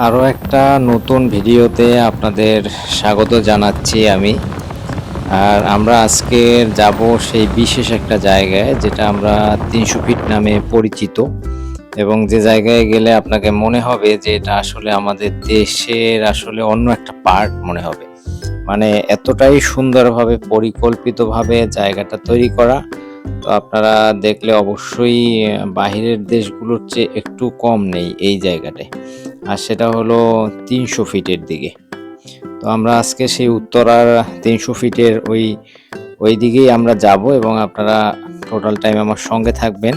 আরও একটা নতুন ভিডিওতে আপনাদের স্বাগত জানাচ্ছি আমি। আর আমরা আজকে যাব সেই বিশেষ একটা জায়গায়, যেটা আমরা ৩০০ ফিট নামে পরিচিত, এবং যে জায়গায় গেলে আপনাকে মনে হবে যে এটা আসলে আমাদের দেশের আসলে অন্য একটা পার্ট মনে হবে। মানে এতটাই সুন্দরভাবে পরিকল্পিতভাবে জায়গাটা তৈরি করা, তো আপনারা দেখলে অবশ্যই বাহিরের দেশগুলোর চেয়ে একটু কম নেই এই জায়গাটায়। আর সেটা হলো ৩০০ ফিটের দিকে। তো আমরা আজকে সেই উত্তরার ৩০০ ফিটের ওই দিকেই আমরা যাব, এবং আপনারা টোটাল টাইম আমার সঙ্গে থাকবেন।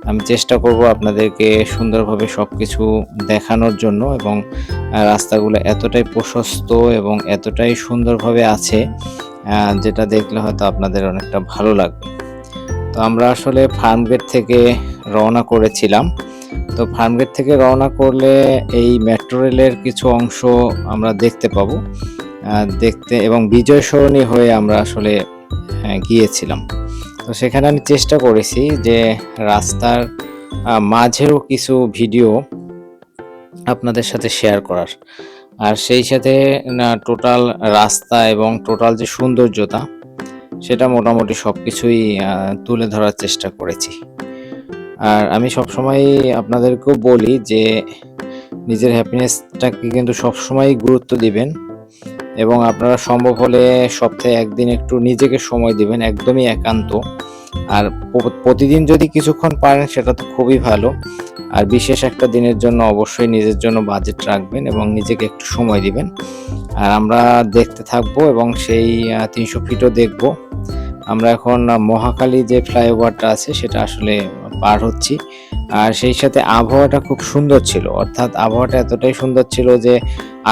আমি চেষ্টা করব আপনাদেরকে সুন্দরভাবে সব কিছু দেখানোর জন্য, এবং রাস্তাগুলো এতটাই প্রশস্ত এবং এতটাই সুন্দরভাবে আছে, যেটা দেখলে হয়তো আপনাদের অনেকটা ভালো লাগবে। তো আমরা আসলে ফার্মগেট থেকে রওনা করেছিলাম। তো ফার্মগেট থেকে রওনা করলে এই মেট্রো রেলের কিছু অংশ আমরা দেখতে পাবো, দেখতে, এবং বিজয় সরণি হয়ে আমরা আসলে গিয়েছিলাম। তো সেখানে আমি চেষ্টা করেছি যে রাস্তার মাঝেরও কিছু ভিডিও আপনাদের সাথে শেয়ার করার, আর সেই সাথে টোটাল রাস্তা এবং টোটাল যে সৌন্দর্যতা, সেটা মোটামুটি সব কিছুই তুলে ধরার চেষ্টা করেছি। আর আমি সবসময় আপনাদেরকেও বলি যে নিজের হ্যাপিনেসটাকে কিন্তু সবসময় গুরুত্ব দিবেন, এবং আপনারা সম্ভব হলে সপ্তাহে একদিন একটু নিজেকে সময় দিবেন, একদমই একান্ত। আর প্রতিদিন যদি কিছুক্ষণ পারেন সেটা তো খুবই ভালো। আর বিশেষ একটা দিনের জন্য অবশ্যই নিজের জন্য বাজেট রাখবেন এবং নিজেকে একটু সময় দিবেন। আর আমরা দেখতে থাকবো এবং সেই ৩০০ ফিটও দেখব। আমরা এখন মহাখালী যে ফ্লাইওভারটা আছে সেটা আসলে পার হচ্ছি। আর সেই সাথে আবহাওয়াটা খুব সুন্দর ছিল, অর্থাৎ আবহাওয়াটা এতটাই সুন্দর ছিল যে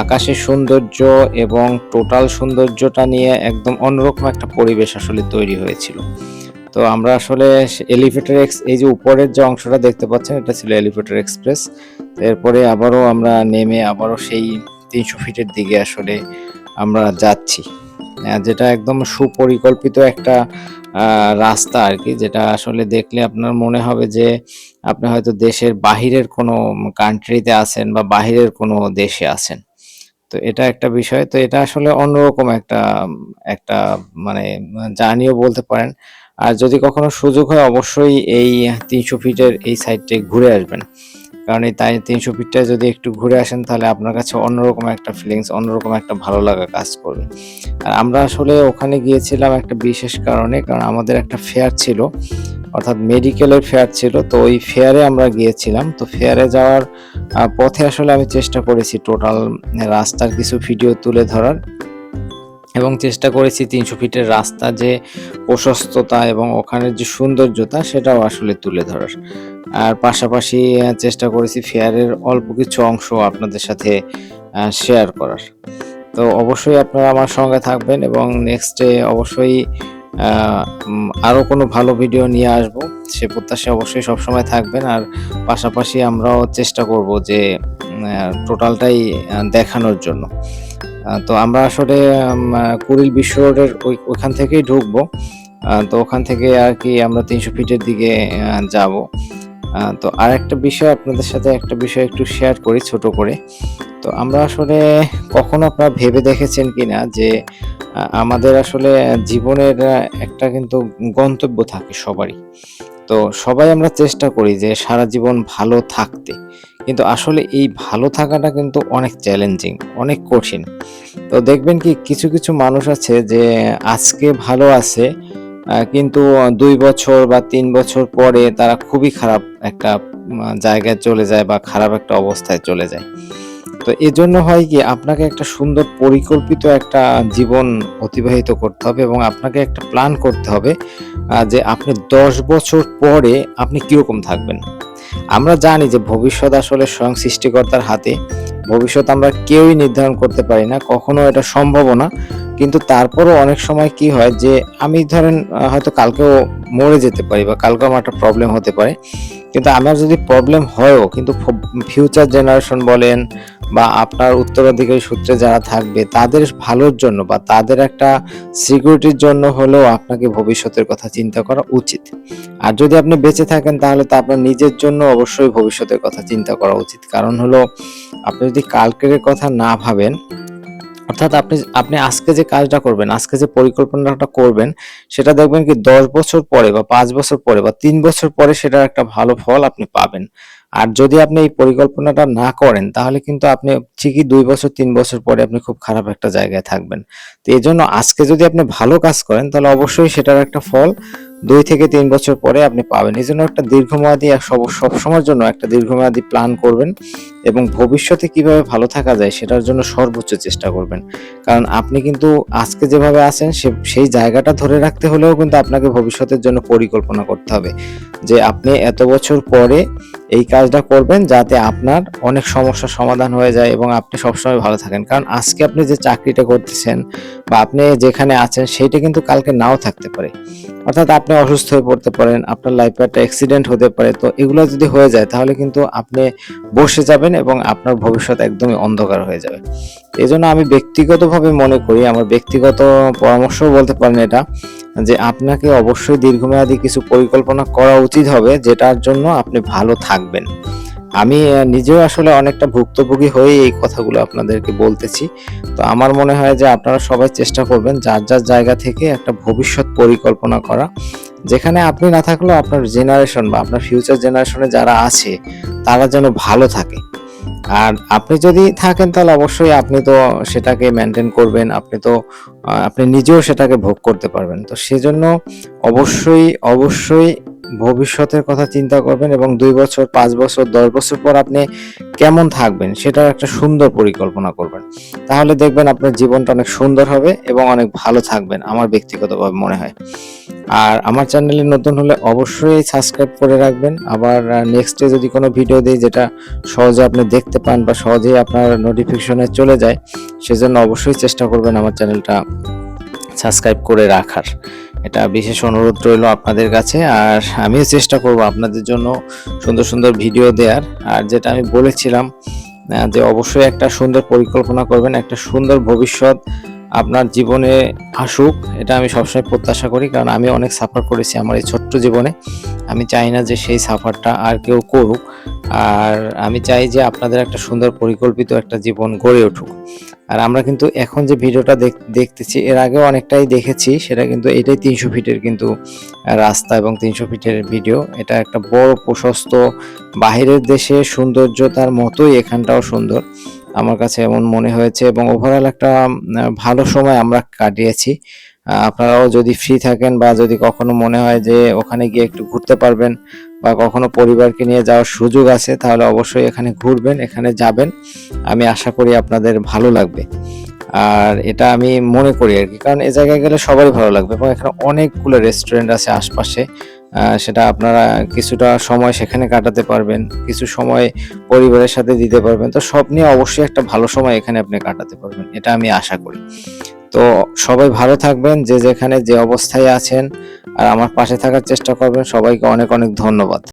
আকাশের সৌন্দর্য এবং টোটাল সৌন্দর্যটা নিয়ে একদম অন্যরকম একটা পরিবেশ আসলে তৈরি হয়েছিল। তো আমরা আসলে এলিভেটর এই যে উপরের যে অংশটা দেখতে পাচ্ছেন, এটা ছিল এলিভেটর এক্সপ্রেস। এরপরে আবারও আমরা নেমে আবারও সেই ৩০০ ফিটের দিকে আসলে আমরা যাচ্ছি, যেটা একদম সুপরিকল্পিত একটা রাস্তা আর কি, যেটা আসলে দেখলে আপনার মনে হবে যে আপনি হয়তো দেশের বাহিরের কোনো কান্ট্রিতে আছেন বা বাহিরের কোনো দেশে আছেন। তো এটা একটা বিষয়। তো এটা আসলে অন্যরকম একটা একটা মানে জার্নিও বলতে পারেন। আর যদি কখনো সুযোগ হয় অবশ্যই এই ৩০০ ফিটের এই সাইডটায় ঘুরে আসবেন। কারণ এই ৩০০ ফিটটায় যদি একটু ঘুরে আসেন তাহলে আপনার কাছে অন্যরকম একটা ফিলিংস, অন্যরকম একটা ভালো লাগা কাজ করবে। আর আমরা আসলে ওখানে গিয়েছিলাম একটা বিশেষ কারণে, কারণ আমাদের একটা ফেয়ার ছিল, অর্থাৎ মেডিকেলের ফেয়ার ছিল। তো ওই ফেয়ারে আমরা গিয়েছিলাম। তো ফেয়ারে যাওয়ার পথে আসলে আমি চেষ্টা করেছি টোটাল রাস্তার কিছু ভিডিও তুলে ধরার, এবং চেষ্টা করেছি ৩০০ ফিটের রাস্তা যে প্রশস্ততা এবং ওখানের যে সৌন্দর্যতা সেটাও আসলে তুলে ধরার। আর পাশাপাশি চেষ্টা করেছি ফেয়ারের অল্প কিছু অংশ আপনাদের সাথে শেয়ার করার। তো অবশ্যই আপনারা আমার সঙ্গে থাকবেন, এবং নেক্সটে অবশ্যই আরও কোনো ভালো ভিডিও নিয়ে আসবো, সে প্রত্যাশায় অবশ্যই সবসময় থাকবেন। আর পাশাপাশি আমরাও চেষ্টা করব যে টোটালটাই দেখানোর জন্য। তো আমরা আসলে কুড়িল বিশ্ব রোডের ওইখান থেকেই ঢুকবো। তো ওখান থেকে আর কি আমরা ৩০০ ফিটের দিকে যাব। তো আরেকটা বিষয় আপনাদের সাথে একটা বিষয় একটু শেয়ার করি ছোট করে। তো আমরা আসলে কখনো আপনারা ভেবে দেখেছেন কিনা যে আমাদের আসলে জীবনের একটা কিন্তু গন্তব্য থাকে সবারই। তো সবাই আমরা চেষ্টা করি যে সারা জীবন ভালো থাকতে। কিন্তু আসলে এই ভালো থাকাটা কিন্তু অনেক চ্যালেঞ্জিং, অনেক কঠিন। তো দেখবেন কি কিছু মানুষ আছে যে আজকে ভালো আছে, কিন্তু ২ বছর বা ৩ বছর পরে তারা খুবই খারাপ একটা জায়গায় চলে যায় বা খারাপ একটা অবস্থায় চলে যায়। তো এজন্য হয় কি আপনাকে একটা সুন্দর পরিকল্পিত একটা জীবন অতিবাহিত করতে হবে, এবং আপনাকে একটা প্ল্যান করতে হবে যে আপনি ১০ বছর পরে আপনি কিরকম থাকবেন। আমরা জানি যে ভবিষ্যৎ আসলে স্বয়ং সৃষ্টিকর্তার হাতে। ভবিষ্যৎ আমরা কেউই নির্ধারণ করতে পারি না, কখনো এটা সম্ভবও না। কিন্তু তারপরও অনেক সময় কি হয় যে আমি ধরেন হয়তো কালকেও মরে যেতে পারি বা কালকেও আমার একটা প্রবলেম হতে পারে। কিন্তু আমার যদি প্রবলেম হয়ও, কিন্তু ফিউচার জেনারেশন বলেন বা আপনার উত্তরাধিকারী সূত্রে যারা থাকবে তাদের ভালোর জন্য বা তাদের একটা সিকিউরিটির জন্য হলেও আপনাকে ভবিষ্যতের কথা চিন্তা করা উচিত। আর যদি আপনি বেঁচে থাকেন তাহলে তো আপনার নিজের জন্য অবশ্যই ভবিষ্যতের কথা চিন্তা করা উচিত। কারণ হলো, আপনি যদি কালকের কথা না ভাবেন, অর্থাৎ আপনি আপনি আজকে যে কাজটা করবেন, আজকে যে পরিকল্পনাটা করবেন, সেটা দেখবেন কি 10 বছর পরে বা 5 বছর পরে বা 3 বছর পরে সেটার একটা ভালো ফল আপনি পাবেন। আর যদি আপনি এই পরিকল্পনাটা না করেন তাহলে কিন্তু আপনি ঠিকই 2 বছর 3 বছর পরে আপনি খুব খারাপ একটা জায়গায় থাকবেন। তো এজন্য আজকে যদি আপনি ভালো কাজ করেন তাহলে অবশ্যই সেটার একটা ফল 2 থেকে 3 বছর পরে আপনি পাবেন। এজন্য একটা দীর্ঘমেয়াদী সবসময়ের জন্য একটা দীর্ঘমেয়াদী প্ল্যান করবেন এবং ভবিষ্যতে কিভাবে ভালো থাকা যায় সেটার জন্য সর্বোচ্চ চেষ্টা করবেন। কারণ আপনি কিন্তু আজকে যেভাবে আছেন সেই জায়গাটা ধরে রাখতে হলেও কিন্তু আপনাকে ভবিষ্যতের জন্য পরিকল্পনা করতে হবে। যে আপনি এত বছর পরে এই কাজটা করবেন যাতে আপনার অনেক সমস্যার সমাধান হয়ে যায় এবং আপনি সবসময় ভালো থাকেন। কারণ আজকে আপনি যে চাকরিটা করতেছেন বা আপনি যেখানে আছেন সেইটা কিন্তু কালকে নাও থাকতে পারে। অর্থাৎ আপনি অসুস্থ হয়ে পড়তে পারেন, আপনার লাইফে একটা অ্যাক্সিডেন্ট হতে পারে। তো এগুলো যদি হয়ে যায় তাহলে কিন্তু আপনি বসে যাবেন এবং আপনার ভবিষ্যৎ একদমই অন্ধকার হয়ে যাবে। এজন্য আমি ব্যক্তিগতভাবে মনে করি, আমার ব্যক্তিগত পরামর্শও বলতে পারেন এটা, যে আপনাকে অবশ্যই দীর্ঘমেয়াদী কিছু পরিকল্পনা করা উচিত হবে যেটার জন্য আপনি ভালো থাকবেন। আমি নিজেও আসলে অনেকটা ভুক্তভোগী হয়ে এই কথাগুলো আপনাদেরকে বলতেছি। তো আমার মনে হয় যে আপনারা সবাই চেষ্টা করবেন যার যার জায়গা থেকে একটা ভবিষ্যৎ পরিকল্পনা করা। যেখানে আপনি না থাকলেও আপনার জেনারেশন বা আপনার ফিউচার জেনারেশনে যারা আছে তারা যেন ভালো থাকে। আর আপনি যদি থাকেন তাহলে অবশ্যই আপনি তো সেটাকে মেইনটেইন করবেন। আপনি নিজেও সেটাকে ভোগ করতে পারবেন। তো সেজন্য অবশ্যই ভবিষ্যতের কথা চিন্তা করবেন এবং 2 বছর, 5 বছর, 10 বছর পর আপনি কেমন থাকবেন সেটার একটা সুন্দর পরিকল্পনা করবেন। তাহলে দেখবেন আপনার জীবনটা অনেক সুন্দর হবে এবং অনেক ভালো থাকবেন, আমার ব্যক্তিগতভাবে মনে হয়। আর আমার চ্যানেলে নতুন হলে অবশ্যই সাবস্ক্রাইব করে রাখবেন। আবার নেক্সটে যদি কোনো ভিডিও দেই যেটা সহজে আপনি দেখতে পান বা সহজেই আপনার নোটিফিকেশনে চলে যায়, সেজন্য অবশ্যই চেষ্টা করবেন আমার চ্যানেলটা সাবস্ক্রাইব করে রাখার। এটা বিশেষ অনুরোধ রইল আপনাদের কাছে। আর আমিও চেষ্টা করব আপনাদের জন্য সুন্দর, সুন্দর ভিডিও দেয়ার। আর যেটা আমি বলেছিলাম যে অবশ্যই একটা সুন্দর পরিকল্পনা করবেন, একটা সুন্দর ভবিষ্যৎ আপনার জীবনে আসুক, এটা আমি সবসময় প্রত্যাশা করি। কারণ আমি অনেক সাফার করেছি আমার এই ছোট্ট জীবনে। আমি চাই না যে সেই সাফারটা আর কেউ করুক। আর আমি চাই যে আপনাদের একটা সুন্দর পরিকল্পিত একটা জীবন গড়ে উঠুক। আর আমরা কিন্তু এখন যে ভিডিওটা দেখতেছি, এর আগেও অনেকটাই দেখেছি। সেটা কিন্তু এটাই 300 ফিটের কিন্তু রাস্তা এবং 300 ফিটের ভিডিও। এটা একটা বড় প্রশস্ত, বাহিরের দেশের সৌন্দর্যতার মতোই এখানটাও সুন্দর। আমার কাছে এমন মনে হয়েছে এবং ওভারঅল একটা ভালো সময় আমরা কাটিয়েছি। আপনারাও যদি ফ্রি থাকেন বা যদি কখনো মনে হয় যে ওখানে গিয়ে একটু ঘুরতে পারবেন বা কখনো পরিবারকে নিয়ে যাওয়ার সুযোগ আছে তাহলে অবশ্যই এখানে ঘুরবেন, এখানে যাবেন। আমি আশা করি আপনাদের ভালো লাগবে। আর এটা আমি মনে করি আরকি। কারণ এ জায়গায় গেলে সবারই ভালো লাগবে এবং এখানে অনেকগুলো রেস্টুরেন্ট আছে আশপাশে। সেটা আপনারা কিছুটা সময় সেখানে কাটাতে পারবেন, কিছু সময় পরিবারের সাথে দিতে পারবেন। তো সব নিয়ে অবশ্যই একটা ভালো সময় এখানে আপনি কাটাতে পারবেন। এটা আমি আশা করি। তো সবাই ভালো থাকবেন, যে যেখানে যে অবস্থায় আছেন। আর আমার পাশে থাকার চেষ্টা করবেন। সবাইকে অনেক, অনেক ধন্যবাদ।